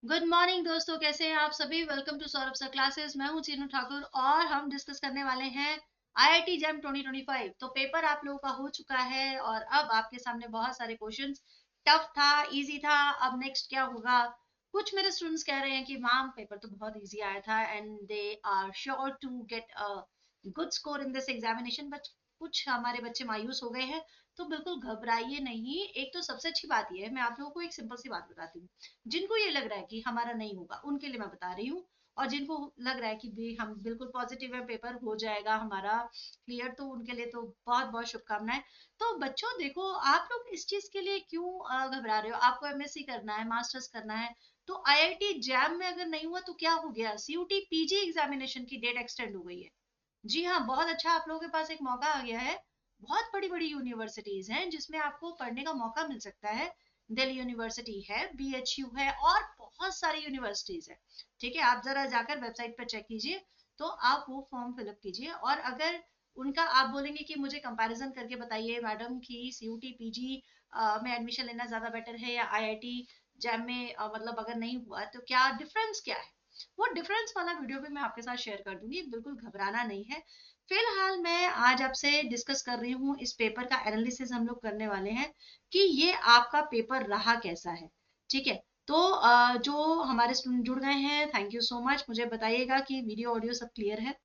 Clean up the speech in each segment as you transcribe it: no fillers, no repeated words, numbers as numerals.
Good morning दोस्तों, कैसे हैं आप सभी। Welcome to Saurabh sir classes. मैं हूं चीनू ठाकुर और हम डिस्कस करने वाले हैं आईआईटी जैम 2025। तो पेपर आप लोगों का हो चुका है और अब आपके सामने बहुत सारे क्वेश्चंस, टफ था, इजी था। अब नेक्स्ट क्या होगा। कुछ मेरे स्टूडेंट्स कह रहे हैं कि मैम पेपर तो बहुत इजी आया था and they are sure to get a good score in this examination, but कुछ हमारे बच्चे मायूस हो गए हैं। तो बिल्कुल घबराइए नहीं। एक तो सबसे अच्छी बात यह है, मैं आप लोगों को एक सिंपल सी बात बताती हूँ। जिनको ये लग रहा है कि हमारा नहीं होगा उनके लिए मैं बता रही हूँ, और जिनको लग रहा है कि भी हम बिल्कुल पॉजिटिव है, पेपर हो जाएगा हमारा क्लियर, तो उनके लिए तो बहुत बहुत शुभकामनाएं। तो बच्चों देखो, आप लोग इस चीज के लिए क्यों घबरा रहे हो। आपको एमएससी करना है, मास्टर्स करना है, तो आईआईटी जैम में अगर नहीं हुआ तो क्या हो गया, सीयूटी पीजी एग्जामिनेशन की डेट एक्सटेंड हो गई है। जी हाँ, बहुत अच्छा, आप लोगों के पास एक मौका आ गया है। बहुत बड़ी बड़ी यूनिवर्सिटीज हैं जिसमें आपको पढ़ने का मौका मिल सकता है। दिल्ली यूनिवर्सिटी है, बीएचयू है और बहुत सारी यूनिवर्सिटीज है। ठीक है, आप जरा जाकर वेबसाइट पर चेक कीजिए। तो आप वो फॉर्म फिलअप कीजिए, और अगर उनका आप बोलेंगे कि मुझे कंपैरिजन करके बताइए मैडम कि सीयूटी पीजी में एडमिशन लेना ज्यादा बेटर है या आईआईटी जैम में, मतलब अगर नहीं हुआ तो क्या डिफरेंस क्या है, वो डिफरेंस वाला वीडियो भी मैं आपके साथ शेयर कर दूंगी। बिल्कुल घबराना नहीं है। फिलहाल मैं आज आपसे डिस्कस कर रही हूँ, इस पेपर का एनालिसिस हम लोग करने वाले हैं कि ये आपका पेपर रहा कैसा है। ठीक है, तो जो हमारे स्टूडेंट जुड़ गए हैं, थैंक यू सो मच। मुझे बताइएगा कि वीडियो ऑडियो सब क्लियर है।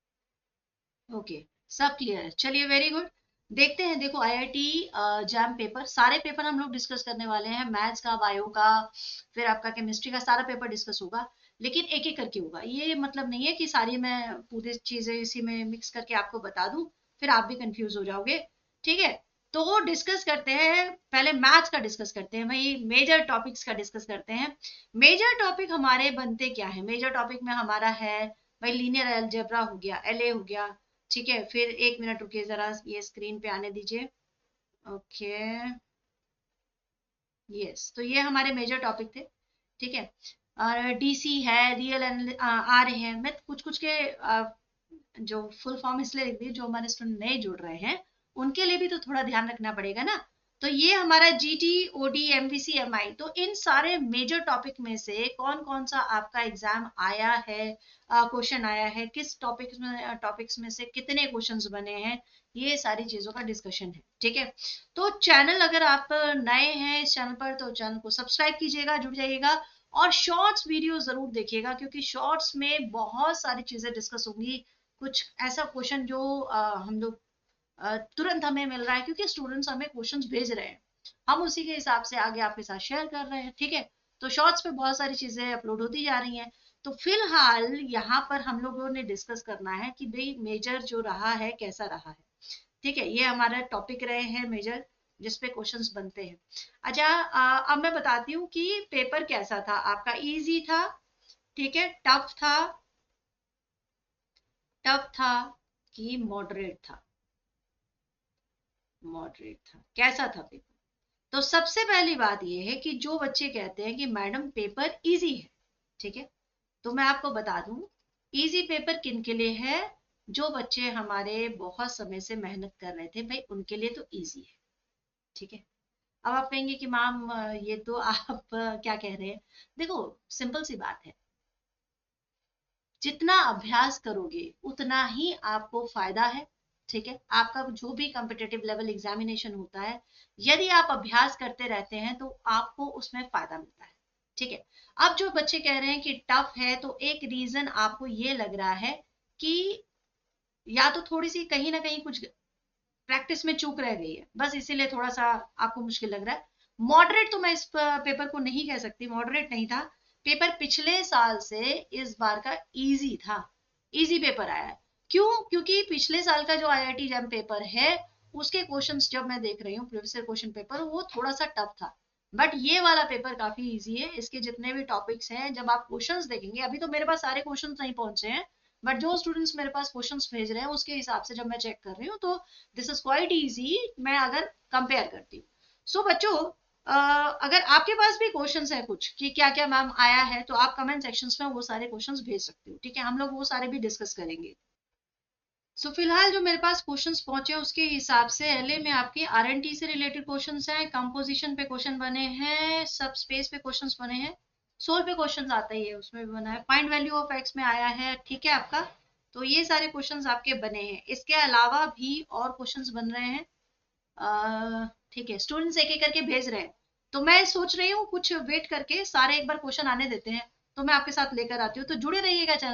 ओके, सब क्लियर है, चलिए वेरी गुड। देखते हैं, देखो आईआईटी जैम पेपर, सारे पेपर हम लोग डिस्कस करने वाले हैं। मैथ्स का, बायो का, फिर आपका केमिस्ट्री का, सारा पेपर डिस्कस होगा। लेकिन एक एक करके होगा, ये मतलब नहीं है कि सारी मैं पूरी चीजें इसी में मिक्स करके आपको बता दूं, फिर आप भी कंफ्यूज हो जाओगे। ठीक है, तो डिस्कस करते हैं। पहले मैथ्स का डिस्कस करते हैं भाई, मेजर टॉपिक्स का डिस्कस करते हैं। मेजर टॉपिक हमारे बनते क्या है। मेजर टॉपिक में हमारा है भाई लीनियर अलजेब्रा हो गया, एलए हो गया। ठीक है, फिर एक मिनट रुकिए, जरा ये स्क्रीन पे आने दीजिए। ओके, यस, तो ये हमारे मेजर टॉपिक थे। ठीक है, और डीसी है, रियल आ रहे हैं। मैं कुछ कुछ के जो फुल फॉर्म इसलिए लिख दी, जो हमारे स्टूडेंट नए जुड़ रहे हैं उनके लिए भी तो थोड़ा ध्यान रखना पड़ेगा ना। तो ये हमारा जीटी, ओडी, एमवीसी, एमआई, तो इन सारे मेजर टॉपिक में से कौन कौन सा आपका एग्जाम आया है, क्वेश्चन आया है, किस टॉपिक्स में से कितने क्वेश्चंस बने हैं, ये सारी चीजों का डिस्कशन है। ठीक है, तो चैनल, अगर आप नए हैं इस चैनल पर, तो चैनल को सब्सक्राइब कीजिएगा, जुड़ जाइएगा। और शॉर्ट्स वीडियो जरूर देखिएगा, क्योंकि शॉर्ट्स में बहुत सारी चीजें डिस्कस होंगी। कुछ ऐसा क्वेश्चन जो हम लोग तुरंत हमें मिल रहा है, क्योंकि स्टूडेंट्स हमें क्वेश्चंस भेज रहे हैं, हम उसी के हिसाब से आगे आपके साथ शेयर कर रहे हैं। ठीक है, तो शॉर्ट्स पे बहुत सारी चीजें अपलोड होती जा रही हैं। तो फिलहाल यहाँ पर हम लोगों ने डिस्कस करना है कि भाई मेजर जो रहा है कैसा रहा है। ठीक है, ये हमारा टॉपिक रहे हैं मेजर, जिसपे क्वेश्चंस बनते हैं। अच्छा, अब मैं बताती हूँ कि पेपर कैसा था आपका। इजी था, ठीक है, टफ था कि मॉडरेट था। मॉडरेट था, कैसा था पेपर। तो सबसे पहली बात यह है कि जो बच्चे कहते हैं कि मैडम पेपर इजी है, ठीक है, तो मैं आपको बता दूं, इजी पेपर किन के लिए है। जो बच्चे हमारे बहुत समय से मेहनत कर रहे थे भाई, उनके लिए तो इजी है। ठीक है, अब आप कहेंगे कि मैम ये तो आप क्या कह रहे हैं। देखो, सिंपल सी बात है, जितना अभ्यास करोगे उतना ही आपको फायदा है। ठीक है, आपका जो भी कॉम्पिटेटिव लेवल एग्जामिनेशन होता है, यदि आप अभ्यास करते रहते हैं तो आपको उसमें फायदा मिलता है। ठीक है, अब जो बच्चे कह रहे हैं कि टफ है, तो एक रीजन आपको ये लग रहा है कि या तो थोड़ी सी कहीं ना कहीं कुछ प्रैक्टिस में चूक रह गई है, बस इसीलिए थोड़ा सा आपको मुश्किल लग रहा है। मॉडरेट तो मैं इस पेपर को नहीं कह सकती, मॉडरेट नहीं था। पेपर पिछले साल से इस बार का इजी था, इजी पेपर आया है। क्यों? क्योंकि पिछले साल का जो आईआईटी जैम पेपर है, उसके क्वेश्चंस जब मैं देख रही हूँ, प्रीवियस क्वेश्चन पेपर, वो थोड़ा सा टफ था। बट ये वाला पेपर काफी इजी है। इसके जितने भी टॉपिक्स हैं, जब आप क्वेश्चंस देखेंगे, अभी तो मेरे पास सारे क्वेश्चंस नहीं पहुंचे हैं, बट जो स्टूडेंट्स मेरे पास क्वेश्चंस भेज रहे हैं उसके हिसाब से जब मैं चेक कर रही हूँ, तो दिस इज क्वाइट इजी, मैं अगर कंपेयर करती हूँ। सो बच्चों, अगर आपके पास भी क्वेश्चंस है कुछ कि क्या क्या मैम आया है, तो आप कमेंट सेक्शंस में वो सारे क्वेश्चंस भेज सकते हो। ठीक है, हम लोग वो सारे भी डिस्कस करेंगे। सो फिलहाल जो मेरे पास क्वेश्चंस पहुंचे उसके हिसाब से, एलए में आपके आरएनटी से रिलेटेड क्वेश्चंस हैं, कंपोजिशन पे क्वेश्चन बने हैं, सब स्पेस पे क्वेश्चंस बने हैं। सोल पे क्वेश्चन आता ही है, उसमें भी बना है, फाइंड वैल्यू ऑफ एक्स में आया है, ठीक है आपका। तो ये सारे क्वेश्चंस आपके बने हैं, इसके अलावा भी और क्वेश्चंस बन रहे हैं। ठीक है, स्टूडेंट्स एक एक करके भेज रहे हैं, तो मैं सोच रही हूँ कुछ वेट करके सारे एक बार क्वेश्चन आने देते हैं, तो मैं आपके साथ लेकर आती हूँ, तो जुड़े रहिएगा चैनल।